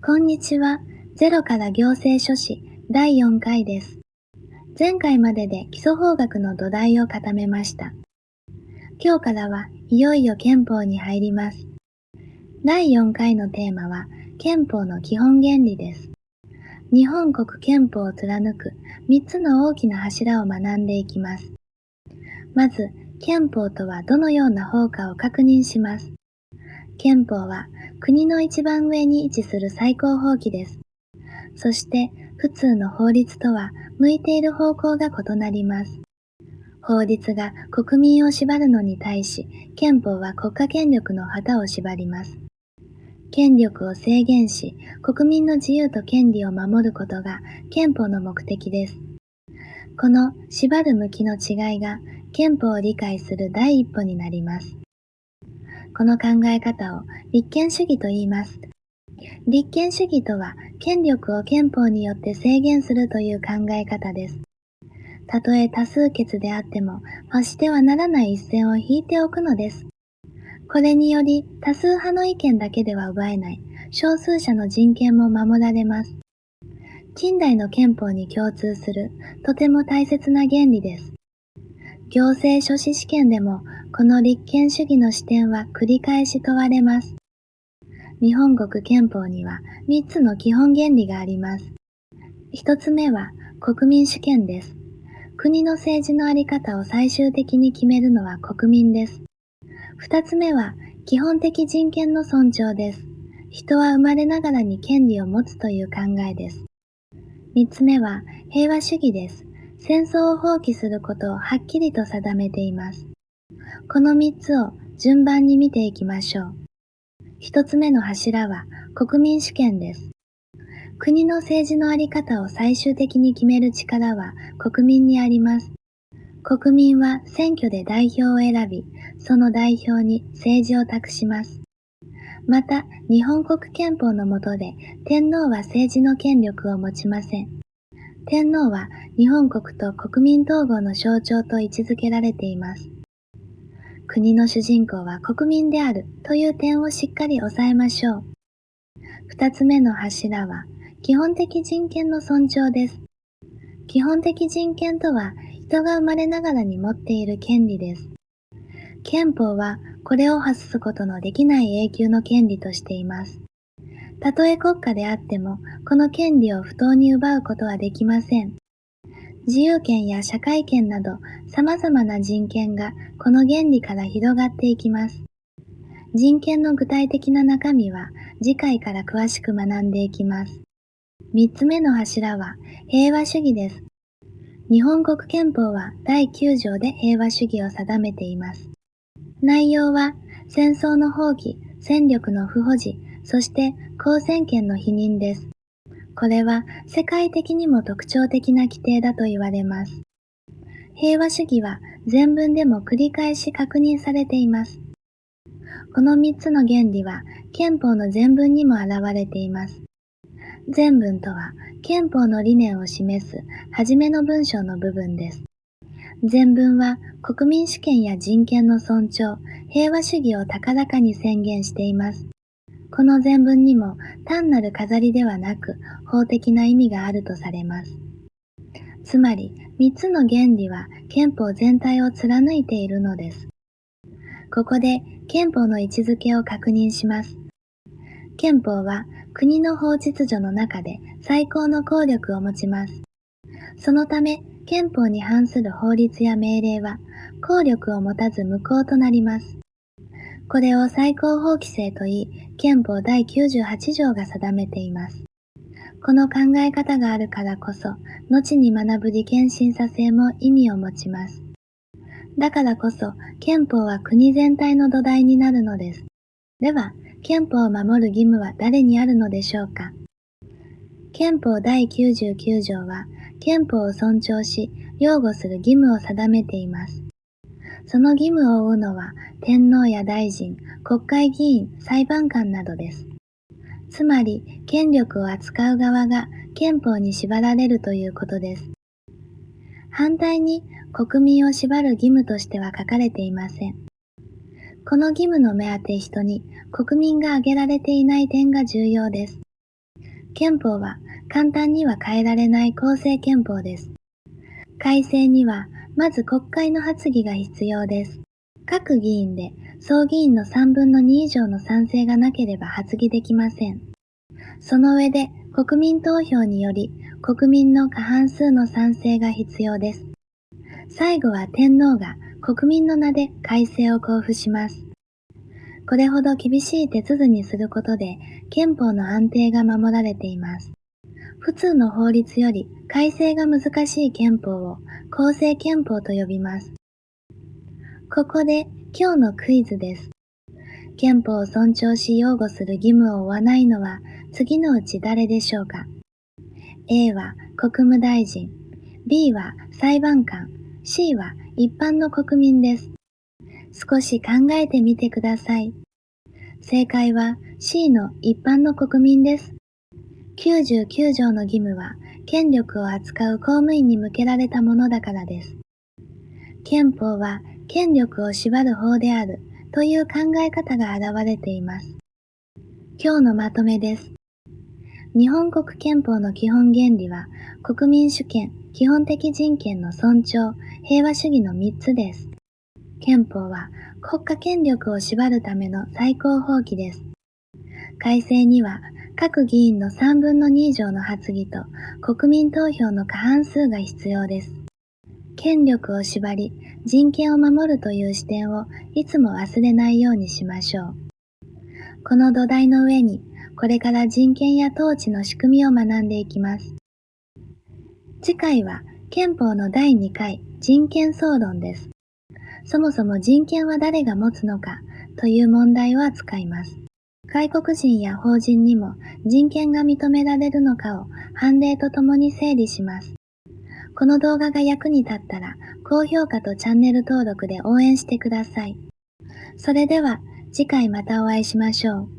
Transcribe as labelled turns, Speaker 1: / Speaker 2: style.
Speaker 1: こんにちは。ゼロから行政書士第4回です。前回までで基礎法学の土台を固めました。今日からはいよいよ憲法に入ります。第4回のテーマは憲法の基本原理です。日本国憲法を貫く3つの大きな柱を学んでいきます。まず、憲法とはどのような法かを確認します。憲法は国の一番上に位置する最高法規です。そして普通の法律とは向いている方向が異なります。法律が国民を縛るのに対し、憲法は国家権力の旗を縛ります。権力を制限し、国民の自由と権利を守ることが憲法の目的です。この縛る向きの違いが憲法を理解する第一歩になります。この考え方を立憲主義と言います。立憲主義とは、権力を憲法によって制限するという考え方です。たとえ多数決であっても、発してはならない一線を引いておくのです。これにより、多数派の意見だけでは奪えない、少数者の人権も守られます。近代の憲法に共通する、とても大切な原理です。行政書士試験でも、この立憲主義の視点は繰り返し問われます。日本国憲法には3つの基本原理があります。1つ目は国民主権です。国の政治の在り方を最終的に決めるのは国民です。2つ目は基本的人権の尊重です。人は生まれながらに権利を持つという考えです。3つ目は平和主義です。戦争を放棄することをはっきりと定めています。この3つを順番に見ていきましょう。1つ目の柱は国民主権です。国の政治の在り方を最終的に決める力は国民にあります。国民は選挙で代表を選び、その代表に政治を託します。また、日本国憲法の下で天皇は政治の権力を持ちません。天皇は日本国と国民統合の象徴と位置づけられています。国の主人公は国民であるという点をしっかり押さえましょう。2つ目の柱は、基本的人権の尊重です。基本的人権とは、人が生まれながらに持っている権利です。憲法は、これを発すことのできない永久の権利としています。たとえ国家であっても、この権利を不当に奪うことはできません。自由権や社会権など、様々な人権がこの原理から広がっていきます。人権の具体的な中身は次回から詳しく学んでいきます。3つ目の柱は平和主義です。日本国憲法は第9条で平和主義を定めています。内容は戦争の放棄、戦力の不保持、そして公選権の否認です。これは世界的にも特徴的な規定だと言われます。平和主義は前文でも繰り返し確認されています。この3つの原理は憲法の前文にも現れています。前文とは憲法の理念を示す初めの文章の部分です。前文は国民主権や人権の尊重、平和主義を高らかに宣言しています。この前文にも単なる飾りではなく法的な意味があるとされます。つまり3つの原理は憲法全体を貫いているのです。ここで憲法の位置づけを確認します。憲法は国の法秩序の中で最高の効力を持ちます。そのため、憲法に反する法律や命令は効力を持たず無効となります。これを最高法規制といい、憲法第98条が定めています。この考え方があるからこそ、後に学ぶ利権審査制も意味を持ちます。だからこそ、憲法は国全体の土台になるのです。では、憲法を守る義務は誰にあるのでしょうか。憲法第99条は、憲法を尊重し、擁護する義務を定めています。その義務を負うのは、天皇や大臣、国会議員、裁判官などです。つまり、権力を扱う側が憲法に縛られるということです。反対に、国民を縛る義務としては書かれていません。この義務の目当て人に国民が挙げられていない点が重要です。憲法は簡単には変えられない公正憲法です。改正にはまず国会の発議が必要です。各議員で総議員の3分の2以上の賛成がなければ発議できません。その上で国民投票により国民の過半数の賛成が必要です。最後は天皇が国民の名で改正を交付します。これほど厳しい手続にすることで憲法の安定が守られています。普通の法律より改正が難しい憲法を公正憲法と呼びます。ここで今日のクイズです。憲法を尊重し擁護する義務を負わないのは次のうち誰でしょうか。 A は国務大臣、B は裁判官、C は一般の国民です。少し考えてみてください。正解は C の一般の国民です。99条の義務は権力を扱う公務員に向けられたものだからです。憲法は権力を縛る法であるという考え方が現れています。今日のまとめです。日本国憲法の基本原理は国民主権、基本的人権の尊重、平和主義の3つです。憲法は国家権力を縛るための最高法規です。改正には各議員の3分の2以上の発議と国民投票の過半数が必要です。権力を縛り、人権を守るという視点をいつも忘れないようにしましょう。この土台の上に、これから人権や統治の仕組みを学んでいきます。次回は憲法の第2回人権総論です。そもそも人権は誰が持つのかという問題を扱います。外国人や法人にも人権が認められるのかを判例とともに整理します。この動画が役に立ったら高評価とチャンネル登録で応援してください。それでは次回またお会いしましょう。